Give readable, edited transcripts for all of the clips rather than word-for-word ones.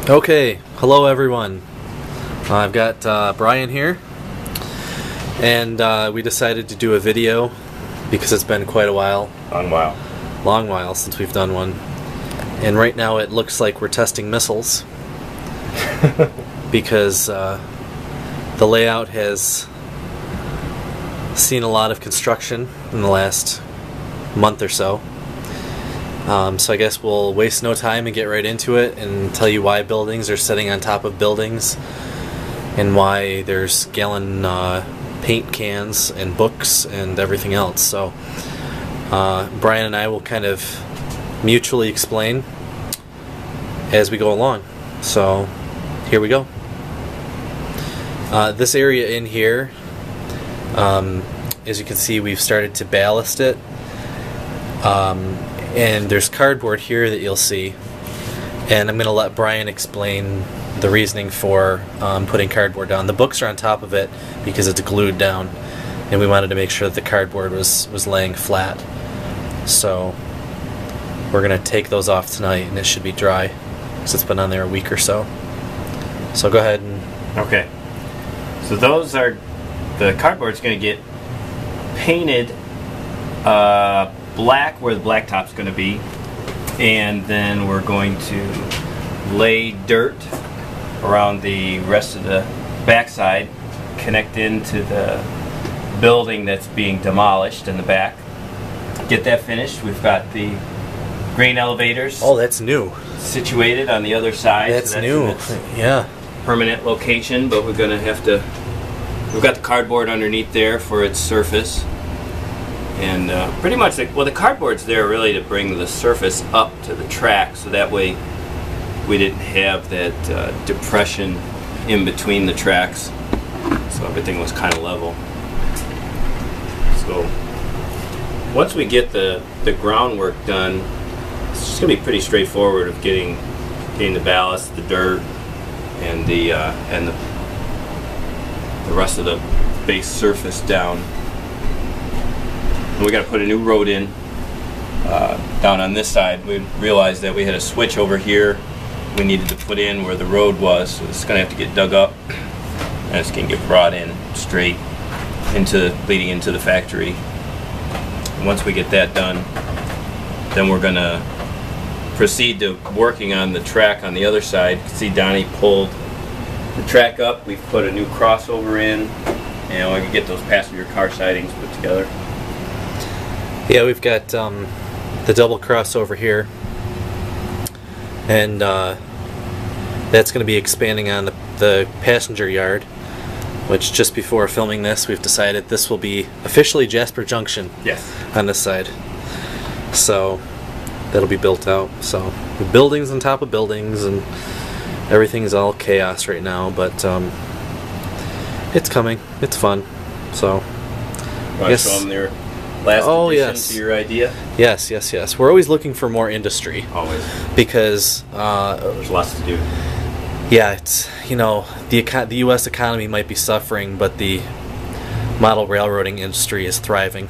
Okay, hello everyone. I've got Brian here, and we decided to do a video because it's been quite a while. Long while since we've done one. And right now it looks like we're testing missiles because the layout has seen a lot of construction in the last month or so. So I guess we'll waste no time and get right into it and tell you why buildings are sitting on top of buildings and why there's gallon paint cans and books and everything else. So Brian and I will kind of mutually explain as we go along. So here we go. This area in here, as you can see, we've started to ballast it. And there's cardboard here that you'll see, and I'm going to let Brian explain the reasoning for putting cardboard down. The books are on top of it because it's glued down, and we wanted to make sure that the cardboard was laying flat. So we're going to take those off tonight, and it should be dry because it's been on there a week or so. So go ahead and... Okay. So those are... The cardboard's going to get painted black where the blacktop's going to be, and then we're going to lay dirt around the rest of the backside, connect into the building that's being demolished in the back. Get that finished. We've got the grain elevators. Oh, that's new. Situated on the other side. That's new. Yeah. Permanent location, but we're going to have to. We've got the cardboard underneath there for its surface. And pretty much, the cardboard's there really to bring the surface up to the track, so that way we didn't have that depression in between the tracks, so everything was kind of level. So once we get the groundwork done, it's just going to be pretty straightforward of getting the ballast, the dirt, and the rest of the base surface down. We got to put a new road in down on this side. We realized that we had a switch over here we needed to put in where the road was, so it's going to have to get dug up, and it's going to get brought in straight leading into the factory. And once we get that done, then we're going to proceed to working on the track on the other side. You can see Donnie pulled the track up. We've put a new crossover in, and we can get those passenger car sidings put together. Yeah, we've got the double crossover here, and that's going to be expanding on the passenger yard, which just before filming this we've decided this will be officially Jasper Junction. Yes. On this side. So that'll be built out. So the buildings on top of buildings, and everything's all chaos right now, but it's coming. It's fun. So I guess show them their last addition to your idea? Yes. We're always looking for more industry. Always. Because there's lots to do. Yeah, it's, the U.S. economy might be suffering, but the model railroading industry is thriving.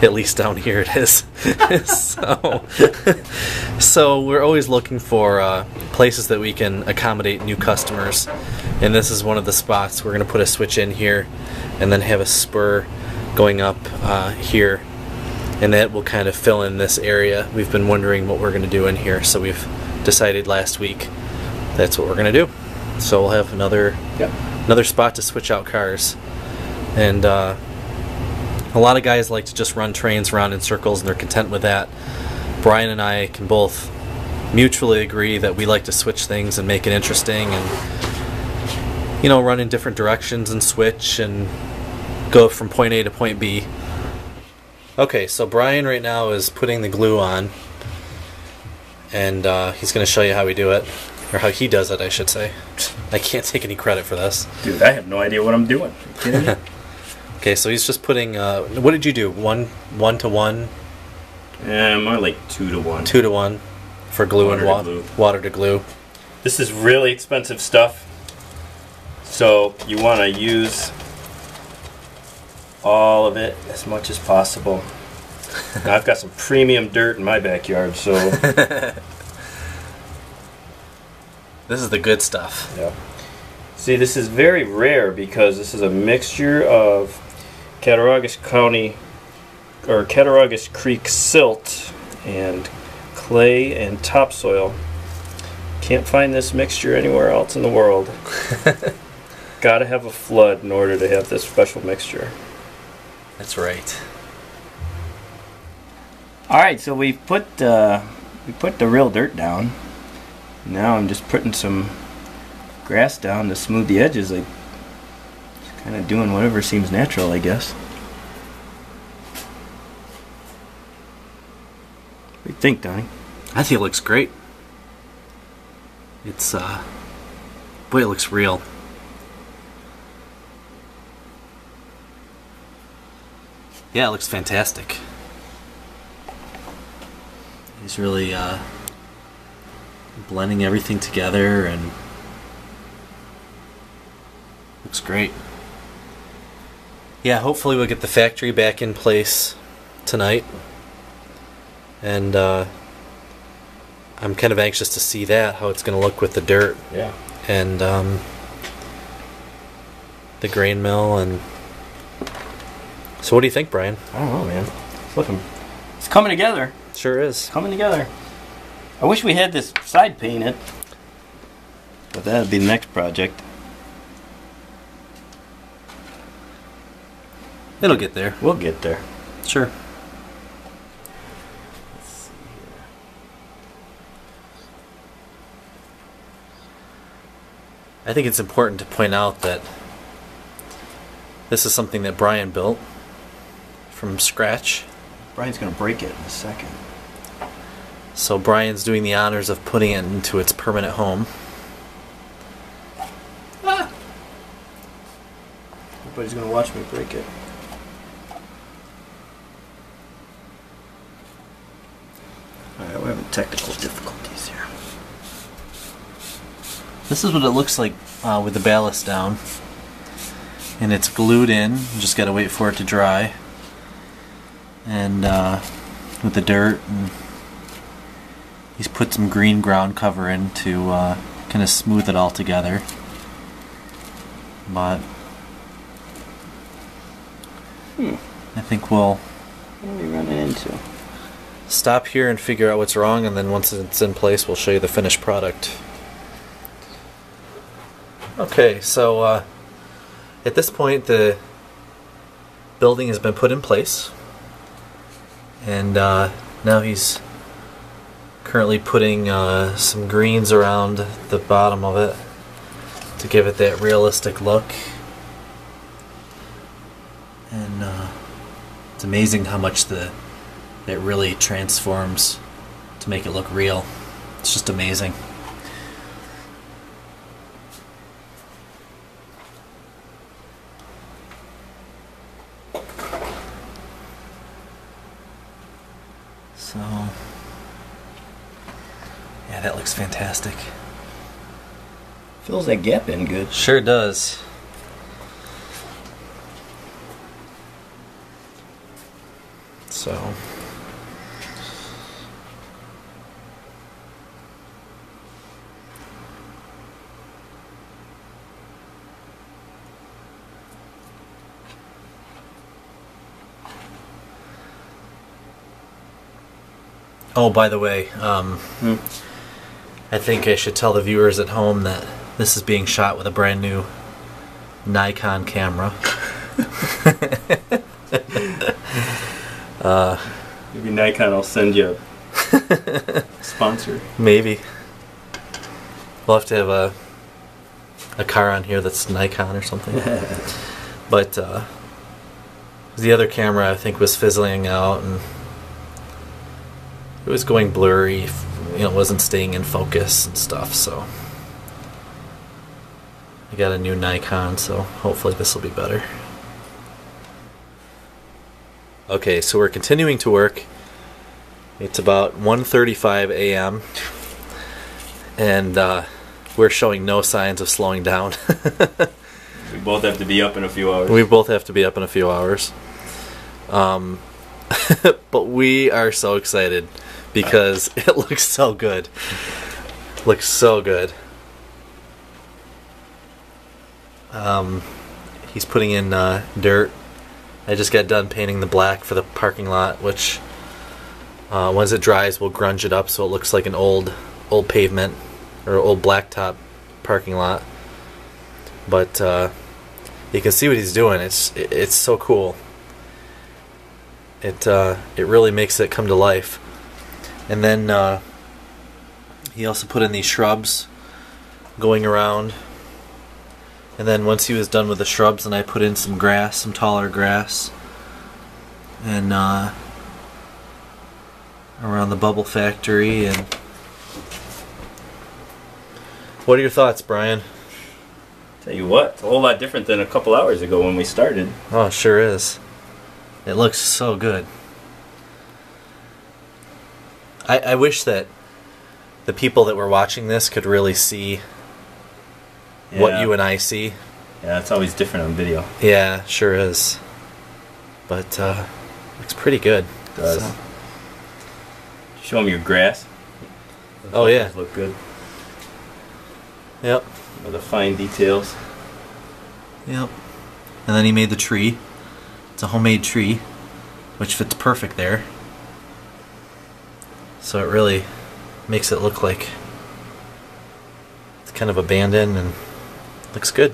At least down here it is. So we're always looking for places that we can accommodate new customers, and this is one of the spots. We're going to put a switch in here and then have a spur going up here, and that will kind of fill in this area. We've been wondering what we're going to do in here, so we've decided last week that's what we're going to do. So we'll have another spot to switch out cars. And a lot of guys like to just run trains around in circles, and they're content with that. Brian and I can both mutually agree that we like to switch things and make it interesting, and run in different directions and switch and go from point A to point B. Okay, so Brian right now is putting the glue on, and he's going to show you how we do it, or how he does it, I should say. I can't take any credit for this. Dude, I have no idea what I'm doing. Are you kidding me? Okay, so he's just putting, what did you do? 1 to 1? More like 2 to 1. 2 to 1 for glue and water to glue. This is really expensive stuff, so you want to use all of it as much as possible. Now, I've got some premium dirt in my backyard, so This is the good stuff. Yeah. See, this is very rare because this is a mixture of Cattaraugus County or Cattaraugus Creek silt and clay and topsoil. Can't find this mixture anywhere else in the world. Gotta have a flood in order to have this special mixture. That's right. All right, so we put the real dirt down. Now I'm just putting some grass down to smooth the edges. Like, just kind of doing whatever seems natural, I guess. What do you think, Donnie? I think it looks great. It's boy, it looks real. Yeah, it looks fantastic. He's really blending everything together and looks great. Yeah, hopefully we'll get the factory back in place tonight. And I'm kind of anxious to see that, how it's going to look with the dirt. Yeah. And the grain mill. And so what do you think, Brian? I don't know, man. It's coming together. Sure is. Coming together. I wish we had this side painted, but that'd be the next project. It'll get there. We'll get there. Sure. Let's see here. I think it's important to point out that this is something that Brian built from scratch. Brian's gonna break it in a second. So Brian's doing the honors of putting it into its permanent home. Everybody's gonna watch me break it. Alright, we're having technical difficulties here. This is what it looks like with the ballast down. And it's glued in. You just gotta wait for it to dry. And with the dirt, and he's put some green ground cover in to kind of smooth it all together. But I think we'll What are we running into? stop here and figure out what's wrong, and then once it's in place, we'll show you the finished product. Okay, so at this point, the building has been put in place, and now he's currently putting some greens around the bottom of it to give it that realistic look. And it's amazing how much that really transforms to make it look real. It's just amazing. So, yeah, that looks fantastic. Fills that gap in good. Sure does. So, oh, by the way, I think I should tell the viewers at home that this is being shot with a brand new Nikon camera. Maybe Nikon will send you a sponsor. Maybe. We'll have to have a car on here that's Nikon or something. But the other camera, I think, was fizzling out, and it was going blurry. You know, it wasn't staying in focus and stuff. So I got a new Nikon, so hopefully this will be better. Okay, so we're continuing to work. It's about 1:35 a.m. and we're showing no signs of slowing down. We both have to be up in a few hours. We both have to be up in a few hours. But we are so excited because it looks so good. Looks so good. He's putting in dirt. I just got done painting the black for the parking lot, which once it dries, we'll grunge it up so it looks like an old pavement or old blacktop parking lot. But you can see what he's doing. It's so cool. It really makes it come to life. And then he also put in these shrubs going around. And then once he was done with the shrubs, then I put in some grass, some taller grass, and around the bubble factory. And what are your thoughts, Brian? Tell you what, it's a whole lot different than a couple hours ago when we started. Oh, it sure is. It looks so good. I wish that the people that were watching this could really see what you and I see. Yeah, it's always different on video. Yeah, sure is. But looks pretty good. It does. So. Show them your grass. Oh yeah. Look good. Yep. With the fine details. Yep. And then he made the tree. It's a homemade tree, which fits perfect there. So it really makes it look like it's kind of abandoned and looks good.